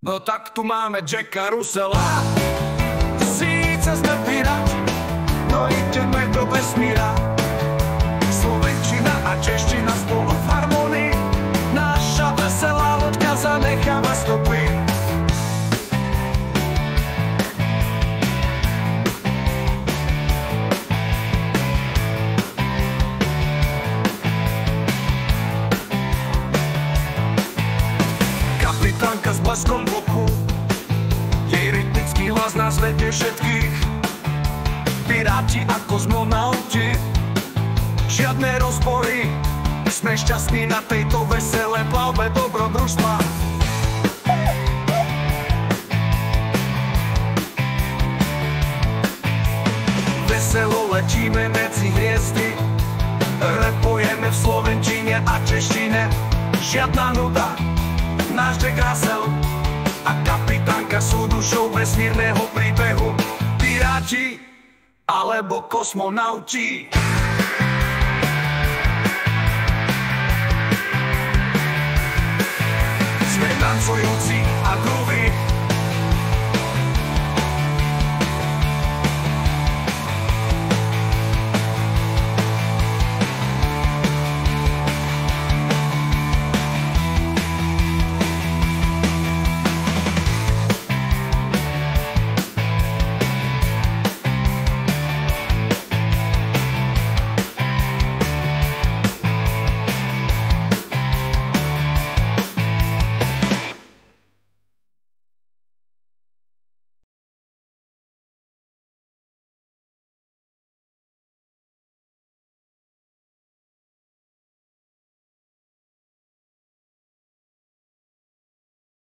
No tak tu máme Jacka Russella. Síce sme piráti, no ideme do vesmíra. Slovenčina a čeština spolu v harmonii. Naša veselá loďka zanecháva stopy. Kapitánka s bleskom v oku, jej rytmický hlas nás vedie všetkých. Piráti a kozmonauti, žiadne rozpory, sme šťastní na tejto veselé plavbe dobrodružstva. Veselo letíme medzi hviezdy, repujeme v slovenčine a češtine. Žiadna nuda, náš Jack Russell a kapitánka sú dušou vesmírneho príbehu. Piráti alebo kosmonauti.